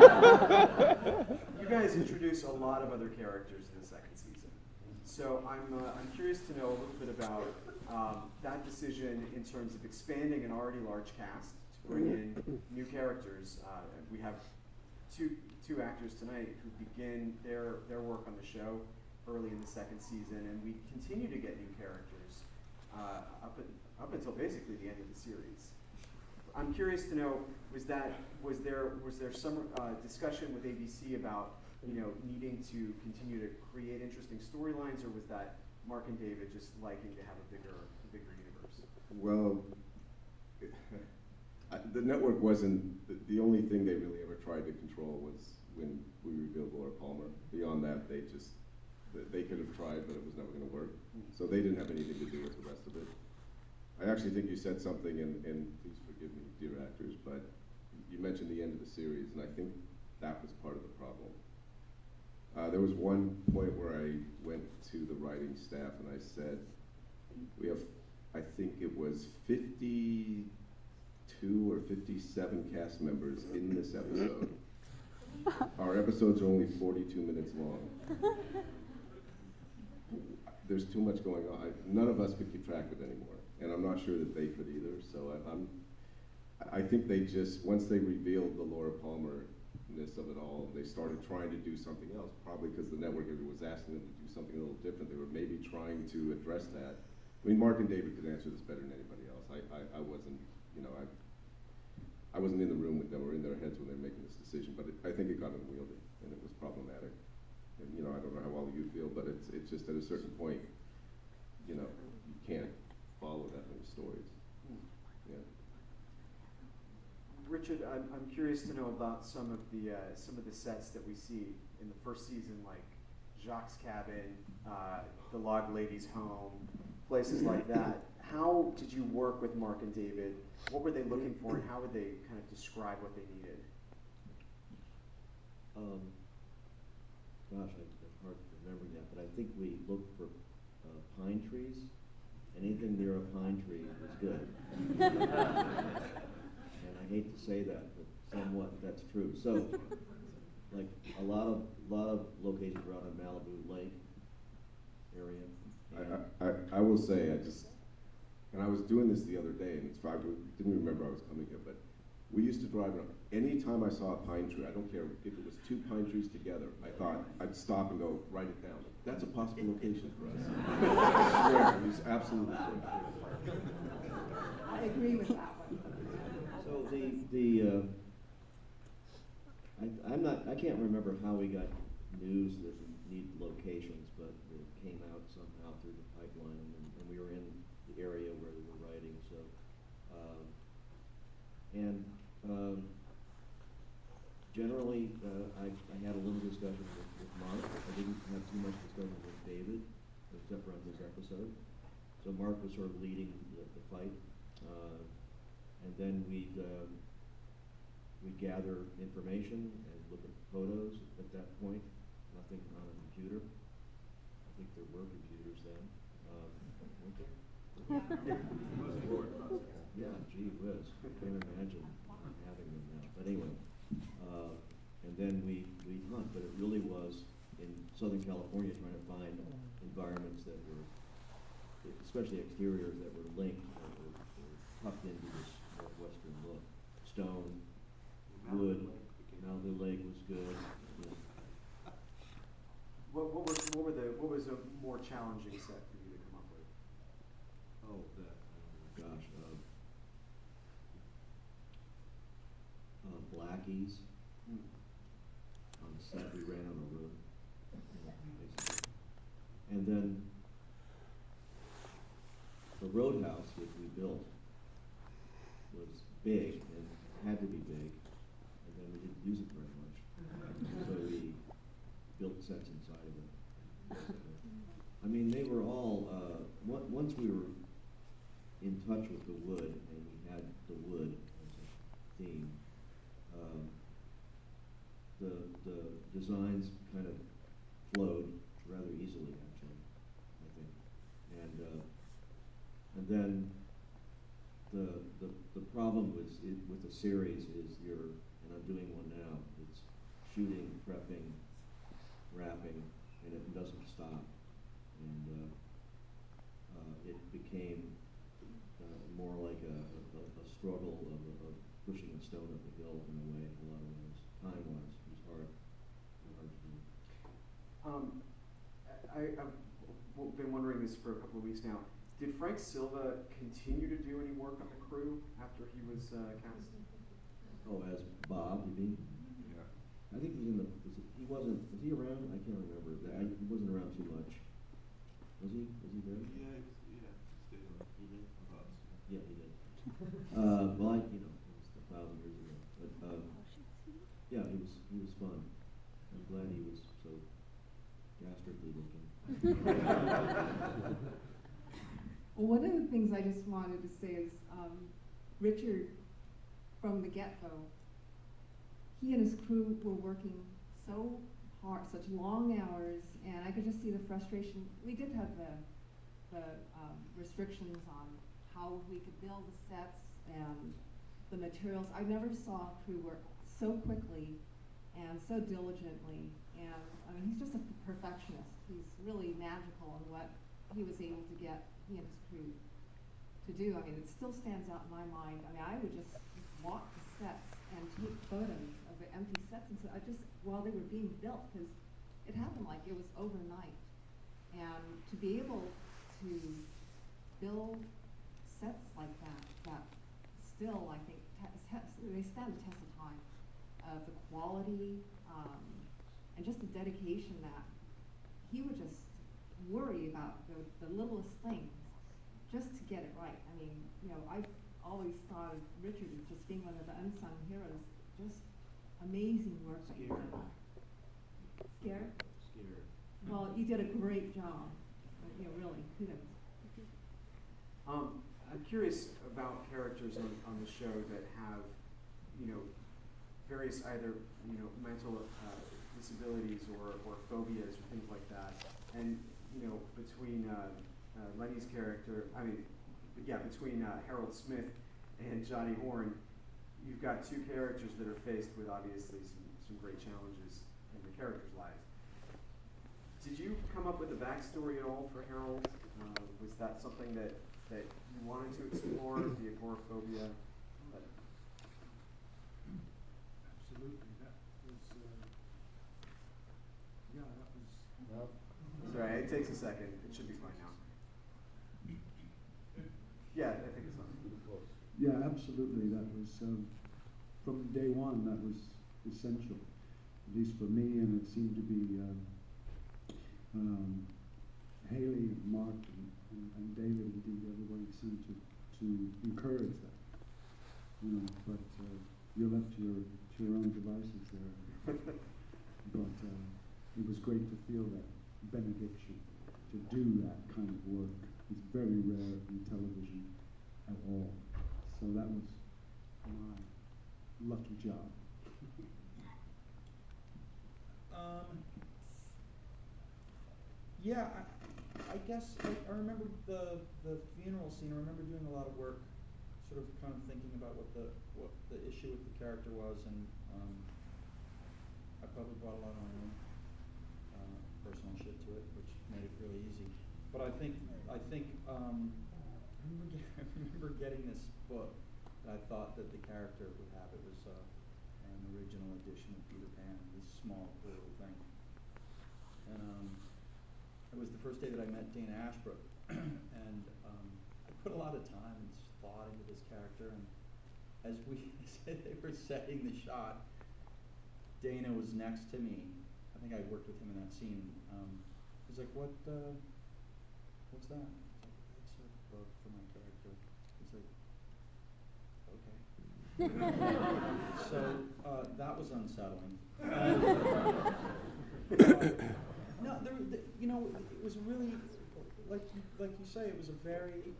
You guys introduce a lot of other characters in the second season. So I'm curious to know a little bit about that decision in terms of expanding an already large cast to bring in new characters. We have two actors tonight who begin their work on the show early in the second season, and we continue to get new characters up until basically the end of the series. I'm curious to know, was there some discussion with ABC about needing to continue to create interesting storylines, or was that Mark and David just liking to have a bigger universe? Well, the network wasn't the only thing they really ever tried to control was when we revealed Laura Palmer. Beyond that, they could have tried, but it was never going to work. So they didn't have anything to do with the rest of it. I actually think you said something, and please forgive me, dear actors, but you mentioned the end of the series, and I think that was part of the problem. There was one point where I went to the writing staff and I said, we have, I think it was 52 or 57 cast members in this episode. Our episodes are only 42 minutes long. There's too much going on. None of us could keep track of it anymore, and I'm not sure that they could either. So I think they just, once they revealed the Laura Palmer-ness of it all, they started trying to do something else, probably because the network was asking them to do something a little different. They were maybe trying to address that. I mean, Mark and David could answer this better than anybody else. I wasn't, I wasn't in the room with them or in their heads when they were making this decision, but I think it got unwieldy, and it was problematic. And, I don't know how all of you feel, but it's just at a certain point, you can't follow that many stories. Yeah. Richard, I'm curious to know about some of the sets that we see in the first season, like Jacques' cabin, the Log Lady's home, places like that. How did you work with Mark and David? What were they looking for, and how would they kind of describe what they needed? Gosh, it's hard remembering that, but I think we looked for pine trees. Anything near a pine tree was good. And I hate to say that, but somewhat that's true. So, like a lot of locations around in Malibu Lake area. I will say, and I was doing this the other day, and I didn't remember I was coming here, but we used to drive around. Anytime I saw a pine tree, I don't care if it was two pine trees together, I thought I'd stop and go write it down. That's a possible location for us. I swear, it was absolutely true. I agree with that one. So I can't remember how we got news that we need locations, but it came out somehow through the pipeline, and we were in the area where we were writing. So, generally, I had a little discussion with Mark. I didn't have too much discussion with David, except for on this episode. So Mark was sort of leading the fight, and then we'd gather information and look at photos. At that point, nothing on a computer. I think there were computers then. Weren't there? Yeah, gee whiz. I can't imagine having them now. But anyway, and then we hunt, but it really was in Southern California trying to find environments that were, especially exteriors that were linked, that were tucked into this northwestern look. Stone, wood, Malibu Lake was good. What was a more challenging set for you to come up with? Oh, gosh. Blackies. On set, we ran on a road, basically. And then the roadhouse, which we built, was big and had to be big, and then we didn't use it very much. So we built sets inside of it. I mean, they were all, once we were in touch with the wood, and we had the wood as a theme, the designs kind of flowed rather easily, actually, I think. And then the problem with the series is and I'm doing one now, shooting, prepping, wrapping, and it doesn't stop. And it became more like a struggle of pushing a stone up a hill in a way, in a lot of ways. Time-wise, it was hard to do. I've been wondering this for a couple of weeks now. Did Frank Silva continue to do any work on the crew after he was cast? Oh, as Bob, you mean? Yeah. I think he was was he around? I can't remember. He wasn't around too much. Was he? Was he there? Yeah, stayed on. He did? About. Yeah, he did. Well, it was 1,000 years ago. But, yeah, he was fun. I'm glad he was so gastrically looking. Well, one of the things I just wanted to say is Richard, from the get-go, he and his crew were working so hard, such long hours, and I could just see the frustration. We did have the restrictions on how we could build the sets and the materials. I never saw crew work so quickly and so diligently, and I mean, he's just a perfectionist. He's really magical in what he was able to get he and his crew to do. I mean, it still stands out in my mind. I mean, I would just walk the sets and take photos of the empty sets, and so while they were being built, because it happened like it was overnight, and to be able to build sets like that still, I think, they stand the test of time, of the quality, and just the dedication that he would just worry about the littlest things just to get it right. I mean, I've always thought of Richard as just being one of the unsung heroes. Just amazing work that you've done. Scared? Scared. Well, you did a great job. Really, kudos. I'm curious about characters on the show that have, various either, mental disabilities or phobias or things like that. And, between Lenny's character, between Harold Smith and Johnny Horne, you've got two characters that are faced with obviously some great challenges in the characters' lives. Did you come up with a backstory at all for Harold? Was that something that you wanted to explore, the agoraphobia? Absolutely. That was, that was. Sorry, it takes a second. It should be fine now. Yeah, I think it's fine. Yeah, absolutely. That was, from day one, that was essential, at least for me, and it seemed to be Haley, Mark, and David, indeed, everybody seemed to encourage that. But you're left to your own devices there. But it was great to feel that benediction, to do that kind of work. It's very rare in television at all. So that was my lucky job. Yeah, I guess I remember the funeral scene. I remember doing a lot of work, sort of kind of thinking about what the issue with the character was, and I probably brought a lot of my own personal shit to it, which made it really easy. But I remember getting this book that I thought that the character would have. It was an original edition of Peter Pan, this small little thing, and it was the first day that I met Dana Ashbrook, and I put a lot of time and thought into this character, and as they were setting the shot, Dana was next to me. I think I worked with him in that scene. He's like, what's that? I was like, that's a book for my character. He's like, okay. So that was unsettling. No, it was really, like you say, it was a very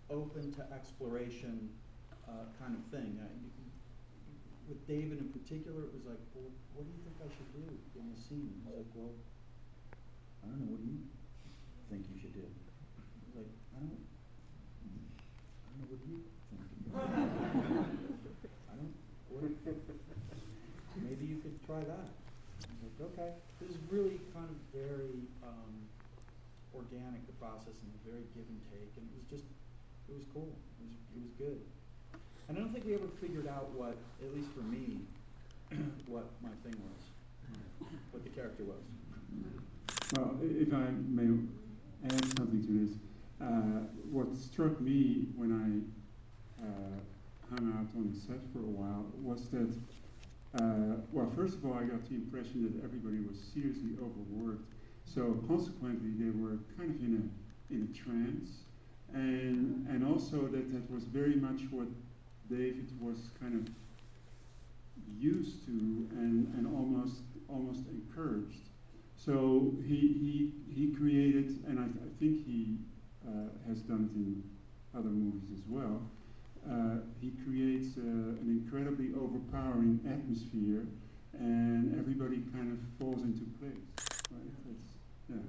open to exploration kind of thing. With David in particular, it was like, well, what do you think I should do in the scene? He was like, well, I don't know, what do you think you should do? I was like, I don't know, what do you think? Maybe you could try that. I was like, okay, this is really kind of very organic, the process, and very give and take, and it was cool. It was good. And I don't think we ever figured out what, at least for me, what my thing was, what the character was. Well, if I may add something to this, what struck me when I hung out on the set for a while was that, well, first of all, I got the impression that everybody was seriously overworked. So consequently, they were kind of in a trance, and also that was very much what David was kind of used to and almost encouraged. So he created, and I think he has done it in other movies as well. He creates an incredibly overpowering atmosphere, and everybody kind of falls into place. Right? That's, yeah.